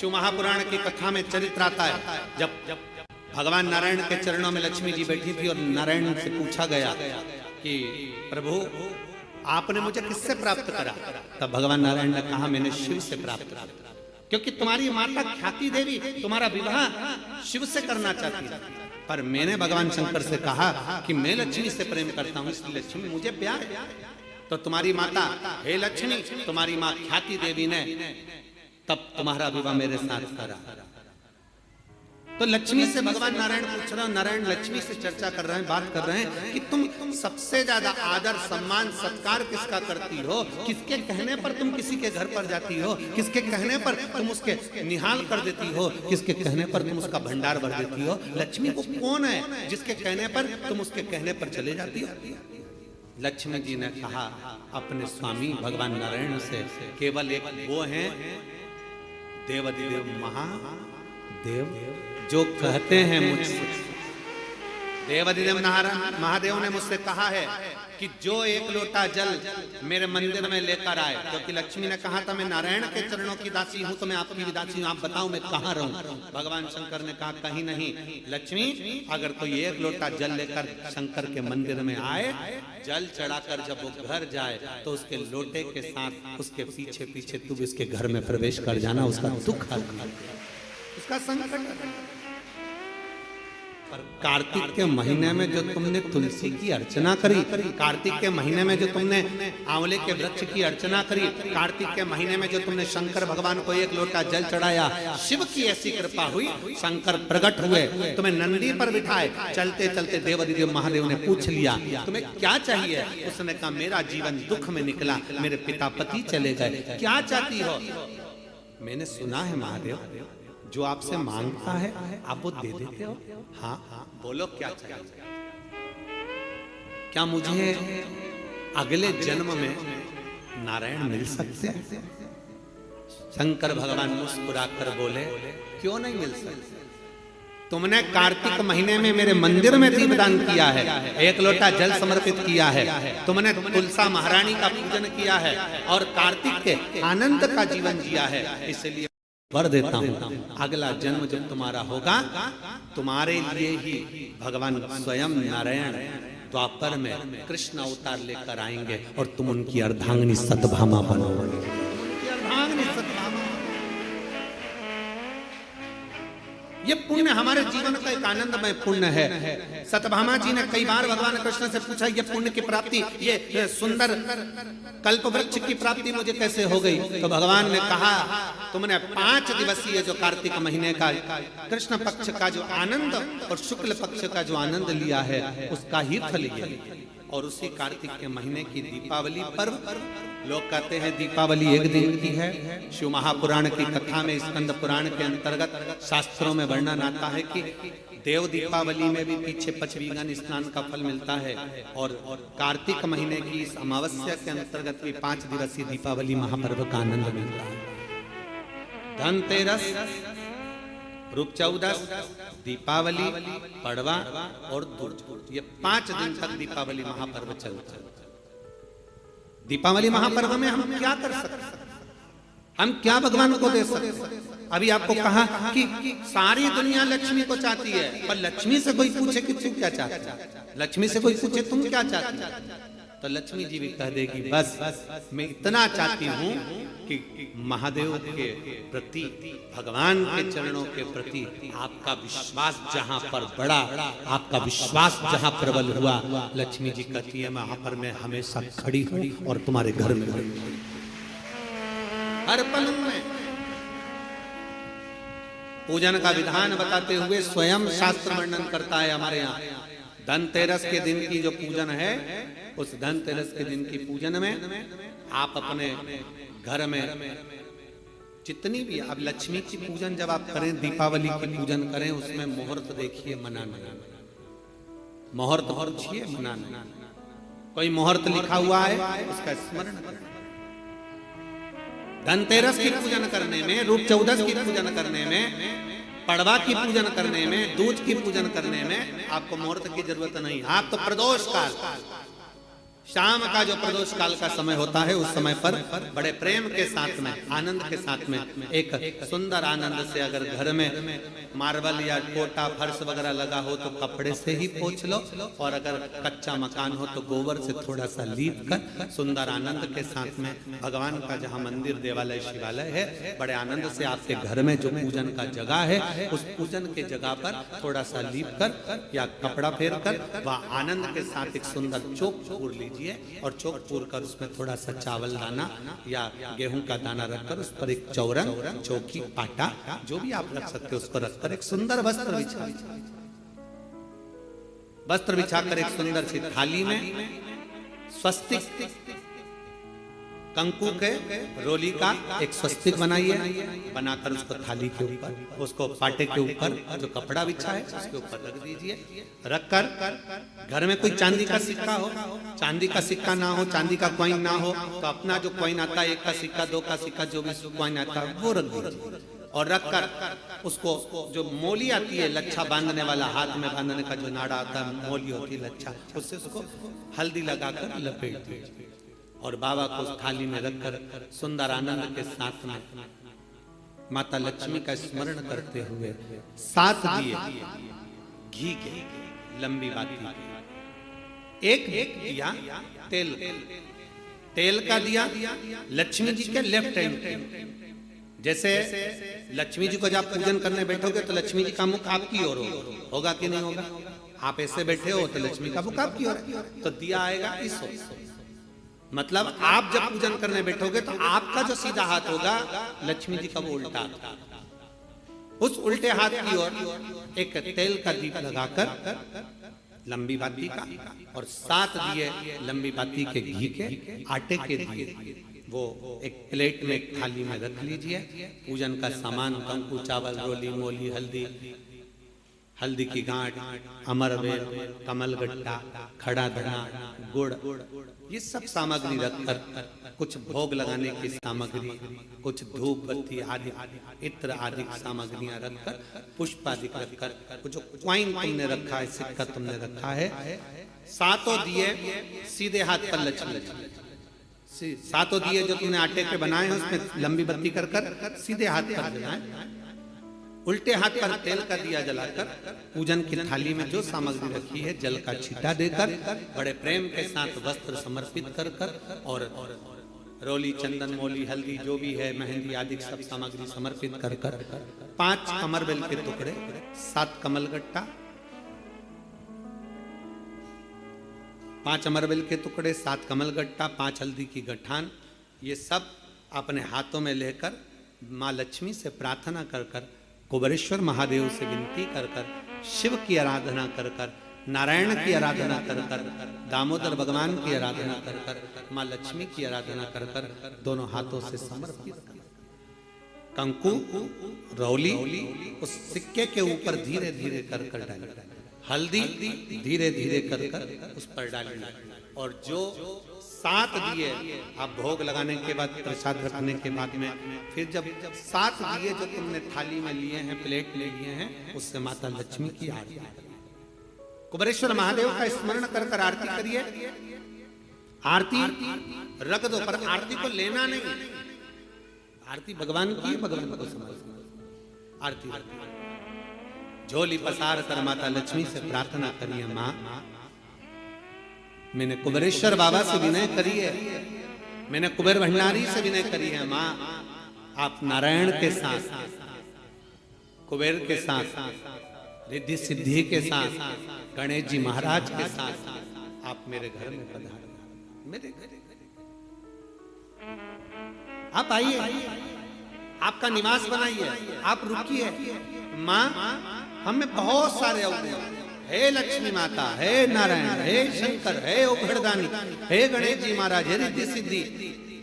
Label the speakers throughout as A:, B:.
A: शिव महापुराण की कथा में चरित्र आता है, जब भगवान नारायण के चरणों में लक्ष्मी जी बैठी थी और नारायण से पूछा गया कि प्रभु आपने मुझे किससे प्राप्त करा, तब भगवान नारायण ने कहा मैंने शिव से प्राप्त करा, क्योंकि तुम्हारी माता ख्याति देवी तुम्हारा विवाह शिव से करना चाहती है, पर मैंने भगवान शंकर से कहा कि मैं लक्ष्मी से प्रेम करता हूं, इसलिए लक्ष्मी मुझे प्यार है। तो तुम्हारी माता हे लक्ष्मी, तुम्हारी माँ ख्याति देवी ने तब तुम्हारा विवाह मेरे साथ करा। तो लक्ष्मी से भगवान नारायण पूछ रहे हैं, नारायण लक्ष्मी से चर्चा कर रहे हैं, बात कर रहे हैं कि तुम सबसे ज्यादा आदर सम्मान सत्कार किसका करती हो, किसके कहने पर तुम किसी के घर पर जाती हो, किसके कहने पर तुम उसके निहाल कर देती हो, किसके कहने पर तुम उसका भंडार भर देती हो। लक्ष्मी को कौन है जिसके कहने पर तुम उसके कहने पर चले जाती हो। लक्ष्मी जी ने कहा अपने स्वामी भगवान नारायण से, केवल एक वो है देवाधिदेव महादेव जो कहते हैं मुझसे। देवाधिदेव महादेव ने मुझसे कहा है कि जो एक लोटा जल मेरे मंदिर में लेकर आए, क्योंकि लक्ष्मी ने कहा था मैं नारायण के चरणों की दासी हूं, तो मैं आपकी भी दासी हूं, आप बताओ मैं कहां रहूं। भगवान शंकर ने कहा कहीं नहीं लक्ष्मी, अगर कोई एक लोटा जल लेकर शंकर के मंदिर में आए, जल चढ़ाकर जब वो घर जाए तो उसके लोटे के साथ उसके पीछे पीछे तू उसके घर में प्रवेश कर जाना, उसका दुख हल, उसका संकट। पर कार्तिक के महीने में जो तुमने तुलसी की अर्चना करी, कार्तिक के महीने में जो तुमने आंवले के वृक्ष की अर्चना करी, कार्तिक के महीने में जो तुमने शंकर भगवान को एक लोटा जल चढ़ाया, शिव की ऐसी कृपा हुई, शंकर प्रकट हुए, तुम्हें नंदी पर बिठाए, चलते चलते देवाधिदेव महादेव ने पूछ लिया तुम्हें क्या चाहिए। उसने कहा मेरा जीवन दुख में निकला, मेरे पिता पति चले गए, क्या चाहती हो। मैंने सुना है महादेव जो आपसे मांगता है आप वो दे देते हो। हाँ हाँ बोलो क्या चाहिए। क्या मुझे अगले जन्म में नारायण मिल सकते हैं। शंकर भगवान मुस्कुराकर बोले क्यों नहीं मिल सकते। तुमने कार्तिक महीने में मेरे मंदिर में दीपदान किया है, एक लोटा जल समर्पित किया है, तुमने तुलसा महारानी का पूजन किया है और कार्तिक के आनंद का जीवन जिया है, इसलिए वर देता हूं अगला जन्म जब तुम्हारा होगा तुम्हारे लिए ही भगवान स्वयं नारायण द्वापर में कृष्ण अवतार लेकर आएंगे और तुम उनकी अर्धांगिनी सतभामा बनोगे। ये पुण्य हमारे जीवन का एक आनंदमय पुण्य है। सतभामा जी ने कई बार भगवान कृष्ण से पूछा ये पुण्य की प्राप्ति, ये सुंदर कल्प वृक्ष की प्राप्ति मुझे कैसे हो गई। तो भगवान ने कहा तुमने 5 दिवसीय जो कार्तिक महीने का कृष्ण पक्ष का जो आनंद और शुक्ल पक्ष का जो आनंद लिया है उसका ही फल ये। और उसी कार्तिक के महीने की दीपावली पर्व, लोग कहते हैं दीपावली एक दिन की है। शिव महापुराण की कथा में स्कंद पुराण के अंतर्गत शास्त्रों में वर्णन आता है कि देव दीपावली में भी पीछे पचवीगन स्नान का फल मिलता है और कार्तिक महीने की इस अमावस्या के अंतर्गत भी 5 दिवसीय दीपावली महापर्व का आनंद मिलता है। धनतेरस, रूप चौदस, दीपावली, पड़वा और दूज, ये 5 दिन तक दीपावली महापर्व चलता है। दीपावली महापर्व में हम क्या कर सकते हैं, हम क्या भगवान को दे सकते हैं। अभी आपको कहा कि सारी दुनिया लक्ष्मी को चाहती है, पर लक्ष्मी से कोई पूछे कि तू क्या चाहता है, लक्ष्मी से कोई पूछे तुम क्या चाहती है, तो लक्ष्मी जी भी कह देगी बस मैं इतना चाहती हूँ कि महादेव के प्रति, भगवान के चरणों के प्रति आपका विश्वास जहाँ पर बढ़ा, आपका विश्वास जहाँ प्रबल हुआ, लक्ष्मी जी कहती है वहां पर मैं हमेशा खड़ी हूँ और तुम्हारे घर में हर पल में। पूजन का विधान बताते हुए स्वयं शास्त्र वर्णन करता है हमारे यहाँ। धनतेरस के दिन की जो पूजन है, उस धनतेरस के दिन की पूजन में आप अपने घर में जितनी भी आप लक्ष्मी की पूजन जब आप करें, दीपावली की पूजन करें, उसमें मुहूर्त देखिए, मनाना, मुहूर्त पूछिए, मनाना। कोई मुहूर्त लिखा हुआ है उसका स्मरण करें। धनतेरस की पूजन करने में, रूप चौदस की पूजन करने में, पड़वा की पूजन करने में, दूज की पूजन करने में आपको मुहूर्त की जरूरत नहीं। आप तो प्रदोष काल शाम का जो प्रदोष काल का समय होता है उस समय पर बड़े प्रेम के साथ में, आनंद के साथ में, एक सुंदर आनंद से अगर घर में मार्बल या कोटा फर्श वगैरह लगा हो तो कपड़े से ही पोंछ लो, और अगर कच्चा मकान हो तो गोबर से थोड़ा सा लीप कर सुंदर आनंद के साथ में भगवान का जहाँ मंदिर देवालय शिवालय है, बड़े आनंद से आपके घर में जो पूजन का जगह है उस पूजन के जगह पर थोड़ा सा लीप कर या कपड़ा फेर कर वह आनंद के साथ एक सुंदर चौक पूर लीजिए, और चौक पूर कर उसमें थोड़ा सा चावल दाना या गेहूं का दाना रखकर उस पर एक चौरंग, चौकी, पाटा जो भी आप रख सकते हो उसको रखकर एक सुंदर वस्त्र बिछाकर एक सुंदर सी थाली में स्वस्तिक कंकु के रोली का एक स्वस्तिक बनाइए, बनाकर उसको थाली के ऊपर, उसको पाटे के ऊपर जो कपड़ा बिछा है उसके ऊपर रख दीजिए। रखकर घर में कोई चांदी का सिक्का हो, चांदी का सिक्का ना हो, चांदी का कॉइन ना हो तो अपना जो कॉइन आता है, 1 का सिक्का, 2 का सिक्का, जो भी कॉइन आता है वो रख दीजिए। और रखकर उसको जो मोली आती है, लच्छा बांधने वाला, हाथ में बांधने का जो नाड़ा आता है, मोली होती है लच्छा, उससे उसको हल्दी लगाकर लपेट दीजिए और बाबा को उस थाली में रखकर सुंदर आनंद के साथ में माता लक्ष्मी का स्मरण करते हुए 7 दिए घी के, लंबी बाती, एक दिया तेल का दिया लक्ष्मी जी के लेफ्ट हैंड। जैसे लक्ष्मी जी को जब पूजन करने बैठोगे तो लक्ष्मी जी का मुख आपकी ओर होगा कि नहीं होगा? आप ऐसे बैठे हो तो लक्ष्मी का मुख आपकी ओर, तो दिया आएगा इस ओर। मतलब आप जब पूजन करने बैठोगे तो आपका जो सीधा हाथ होगा लक्ष्मी जी का वो उल्टा, उस उल्टे हाथ की ओर एक तेल का दीप लगाकर लंबी बाती का और 7 दिए लंबी बाती के घी के, आटे के दिए वो एक प्लेट में, एक थाली में रख लीजिए। पूजन का सामान, कंकु, चावल, रोली, मोली, हल्दी की गांठ, अमरवेल, कमलगट्टा, खड़ा धना, गुड़, ये सब सामग्री रखकर कुछ भोग लगाने की सामग्री, कुछ धूप बत्ती आदि, इत्र आदि सामग्रियां रखकर, पुष्प आदि रखकर, जो क्वाइन तुमने रखा है, सिक्का तुमने रखा है, 7 दिए सीधे हाथ पर लक्ष्मी, 7 दिए जो तुमने आटे के बनाए हैं उसमें लंबी बत्ती कर सीधे हाथ पर जलाएं। उल्टे हाथ पर तेल का दिया जलाकर पूजन की थाली में जो सामग्री रखी है जल का छींटा देकर बड़े प्रेम के साथ वस्त्र समर्पित कर और रोली, चंदन, मोली, हल्दी जो भी है, मेहंदी आदि सब सामग्री समर्पित कर 5 कमरबेल के टुकड़े, 7 कमलगट्टा, 5 अमरबेल के टुकड़े, 7 कमलगट्टा, 5 हल्दी की गठान, ये सब अपने हाथों में लेकर माँ लक्ष्मी से प्रार्थना कर कुबेरेश्वर महादेव से विनती कर शिव की आराधना कर नारायण की आराधना कर दामोदर भगवान की आराधना कर माँ लक्ष्मी की आराधना कर दोनों हाथों से समर्पित कंकु, रौली उस सिक्के के ऊपर धीरे धीरे कर डाली, हल्दी धीरे धीरे कर उस पर डाली, और जो 7 दिए आप भोग लगाने के बाद, प्रसाद रखने के बाद में, फिर जब 7 दिए जो तुमने थाली में लिए हैं, प्लेट में लिए हैं, उससे माता लक्ष्मी की आरती, कुबेरेश्वर महादेव का स्मरण कर आरती करिए। आरती रख दो, पर आरती को लेना नहीं, आरती भगवान की, भगवान को समझ। आरती झोली पसार कर माता लक्ष्मी से प्रार्थना करिए, माँ मैंने कुबेरेश्वर बाबा से विनय करी है, मैंने कुबेर भंडारी से विनय करी है, माँ आप नारायण के साथ, कुबेर के साथ, रिद्धि सिद्धि के साथ, गणेश जी महाराज के साथ आप मेरे घर में पधारो, मेरे घर आप आइए, आपका निवास बनाइए, आप रुकिए। माँ हमें बहुत सारे अवगुण, हे लक्ष्मी माता, हे नारायण, हे शंकर, हे उघड़दानी, हे गणेश जी महाराज, हे रिद्धि सिद्धि,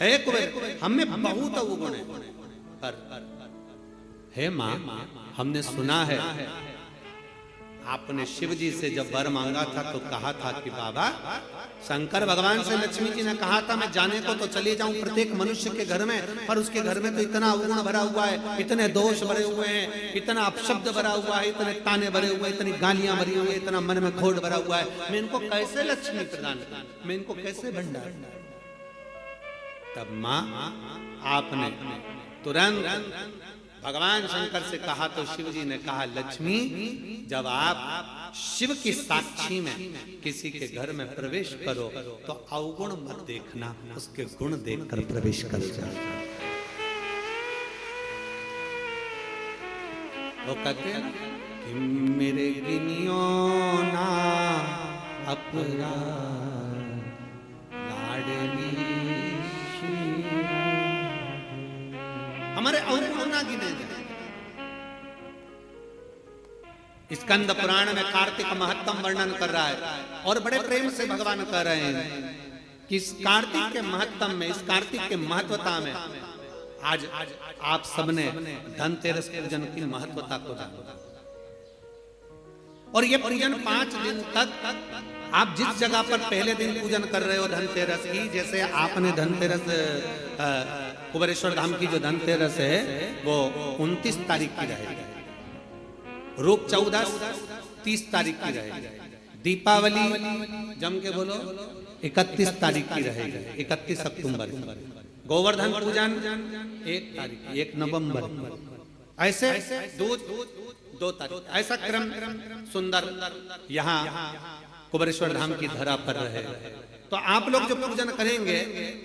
A: हे कुबेर, हमें बहुत अवगुण है, पर हे माँ हमने सुना है आपने शिव जी से जब वर मांगा था तो कहा था कि बाबा, शंकर भगवान से लक्ष्मी जी ने कहा था मैं जाने को तो चले जाऊं प्रत्येक मनुष्य के घर में, पर उसके घर में तो इतना अवगुण भरा हुआ है, इतने दोष भरे हुए हैं, इतना अपशब्द भरा हुआ है, इतने ताने भरे हुए, इतनी गालियां भरी हुई, इतना मन में खोट भरा हुआ है, मैं इनको कैसे लक्ष्मी प्रदान करूं, मैं इनको कैसे भंडार। तब मां आपने तुरंत भगवान शंकर से कहा तो शिव जी ने कहा, लक्ष्मी जब आप शिव की साक्षी में किसी के घर में प्रवेश करो तो अवगुण मत देखना, उसके गुण देखकर प्रवेश कर जाओ। वो कहते हैं कि मेरे गिनियो ना अपराध लाडली, हमारे अवगुण ना गिने जाए। स्कंद पुराण में कार्तिक महत्तम वर्णन कर रहा है और बड़े प्रेम से भगवान कह रहे हैं कि इस कार्तिक के महत्तम में, इस कार्तिक के महत्वता में आज आप सबने धनतेरस पूजन की महत्वता को जाना। और ये पूजन 5 दिन तक आप जिस जगह पर पहले दिन पूजन कर रहे हो धनतेरस की, जैसे आपने धनतेरस कुबेरेश्वर धाम की जो धनतेरस है वो 29 तारीख की रहेगी, रूप 14 30 तारीख की रहेगी, दीपावली जम के बोलो 31 तारीख की रहेगी, 31 अक्टूबर, गोवर्धन पूजन 1 तारीख, 1 नवंबर, ऐसे 2 तारीख, ऐसा क्रम सुंदर यहाँ कुबेरेश्वर धाम की धरा पर रहे। तो आप लोग जो पूजन करेंगे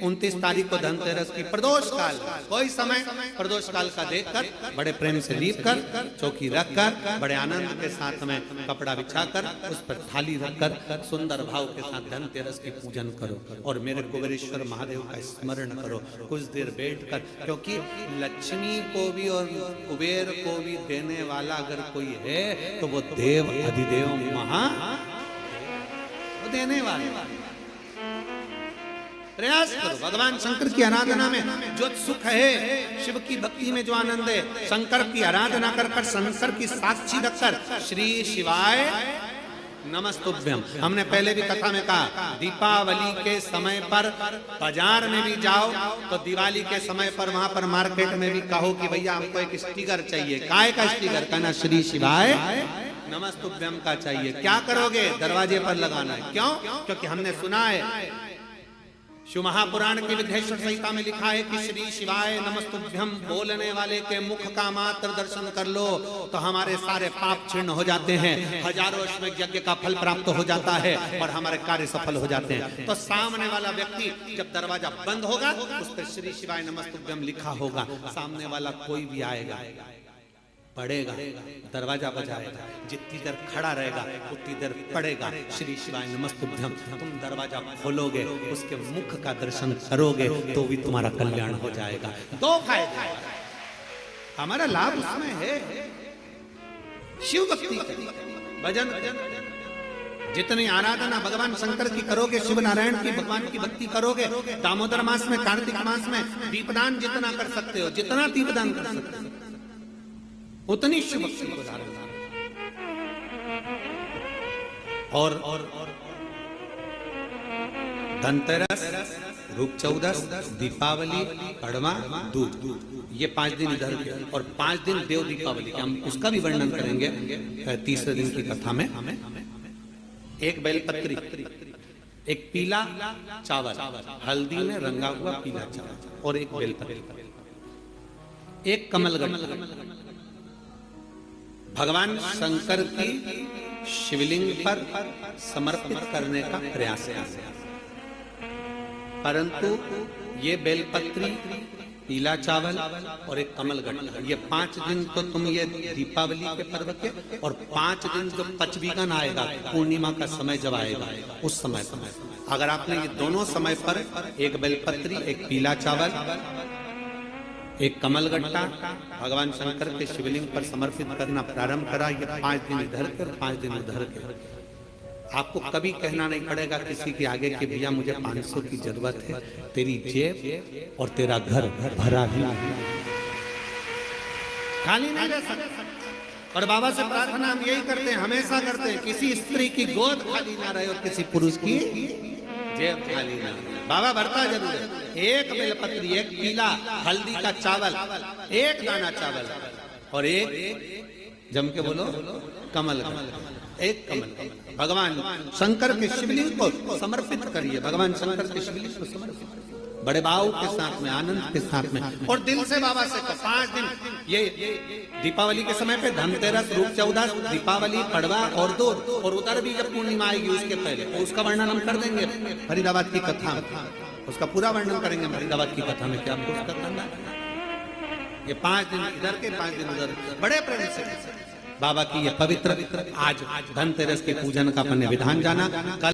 A: 29 तारीख को धनतेरस की प्रदोष काल, कोई समय प्रदोष काल का देखकर बड़े प्रेम से लीप कर चौकी रखकर बड़े आनंद के साथ में कपड़ा बिछाकर उस पर थाली रखकर सुंदर भाव के साथ धनतेरस की पूजन करो और मेरे कुबेरेश्वर महादेव का स्मरण करो कुछ देर बैठकर, क्योंकि लक्ष्मी को भी और कुबेर को भी देने वाला अगर कोई है तो वो देव अधिदेव महा देने वाले। प्रयास करो भगवान शंकर की आराधना में जो सुख है, शिव की भक्ति में जो आनंद है, शंकर की आराधना कर कर शंकर की साक्षी रखकर श्री शिवाय नमस्तुभ्यम। हमने पहले भी कथा में कहा दीपावली के समय पर बाजार में भी जाओ तो दिवाली के समय पर वहां पर मार्केट में भी कहो कि भैया हमको एक स्टिकर चाहिए, काय का स्टिकर, कहना श्री शिवाय नमस्तुभ्यम का चाहिए। क्या करोगे? दरवाजे पर लगाना है। क्यों? क्योंकि हमने सुना है शिव महापुराण की विद्येश्वर संहिता में लिखा है कि श्री शिवाय नमस्तुभ्यम बोलने वाले के मुख का मात्र दर्शन कर लो तो हमारे सारे पाप क्षीण हो जाते हैं, हजारों अश्वमेध यज्ञ का फल प्राप्त हो जाता है और हमारे कार्य सफल हो जाते हैं। तो सामने वाला व्यक्ति जब दरवाजा बंद होगा उस पर श्री शिवाय नमस्तुभ्यम लिखा होगा, सामने वाला कोई भी आएगा पढ़ेगा, दरवाजा बजाएगा, जितनी देर खड़ा रहेगा उतनी देर पढ़ेगा श्री शिवाय नमस्तुभ्यम। तुम दरवाजा खोलोगे, उसके मुख का दर्शन करोगे तो भी तुम्हारा कल्याण हो जाएगा। 2 फायदे हमारा लाभ उसमें है। शिव भक्ति भजन जितनी आराधना भगवान शंकर की करोगे, शिव नारायण की भगवान की भक्ति करोगे, दामोदर मास में, कार्तिक मास में दीपदान जितना कर सकते हो, जितना दीपदान कर सकते हो उतनी शिव भक्ति को धारण और धनतेरस, रूप 14, दीपावली, कड़वा, दूध, ये 5 दिन इधर के और 5 दिन देव दीपावली के, हम उसका भी वर्णन करेंगे 3रे दिन की कथा में। एक बेलपत्री, एक पीला चावल, हल्दी में रंगा हुआ पीला चावल और एक बेलपत्री, एक कमलगट्टा भगवान शंकर की शिवलिंग पर समर्पित करने का प्रयास है। परंतु ये बेलपत्री, पीला चावल और एक कमलगट्टा, ये 5 दिन तो तुम ये दीपावली के पर्व के और 5 दिन जो पचवीगन आएगा, पूर्णिमा का समय जब आएगा उस समय अगर आपने ये दोनों समय पर एक बेलपत्री, एक पीला चावल, एक कमलगट्टा भगवान शंकर के शिवलिंग पर समर्पित करना प्रारंभ करा, ये 5 दिन इधर के और 5 दिन उधर के, आपको कभी कहना नहीं पड़ेगा किसी के आगे कि भैया मुझे 500 की जरूरत है, तेरी जेब और तेरा घर भरा ही खाली नहीं रह सकता। और बाबा से प्रार्थना हम यही करते हैं, हमेशा करते हैं, किसी स्त्री की गोद खाली ना रहे और किसी पुरुष की जेब खाली ना रहे। बाबा भरता जरूर है। एक बेलपत्री, एक पीला हल्दी का चावल, एक दाना चावल और एक जम के बोलो कमल, एक कमल भगवान शंकर के शिवलिंग को समर्पित करिए। भगवान शंकर के शिवलिंग को समर्पित, बड़े भाव के साथ में, आनंद के साथ में, और दिल से बाबा से 5 दिन। ये दीपावली के समय पे धनतेरस, रूप चौदस, दीपावली, पड़वा और दो, और उधर भी जब पूर्णिमा आएगी उसके पहले, तो उसका वर्णन हम कर देंगे फरीदाबाद की कथा, उसका पूरा वर्णन करेंगे फरीदाबाद की कथा में, क्या आपको उसका करना है। ये 5 दिन इधर के 5 दिन उधर, बड़े प्रेम से बाबा की ये पवित्र आज धनतेरस के पूजन का अपने विधान जाना। कल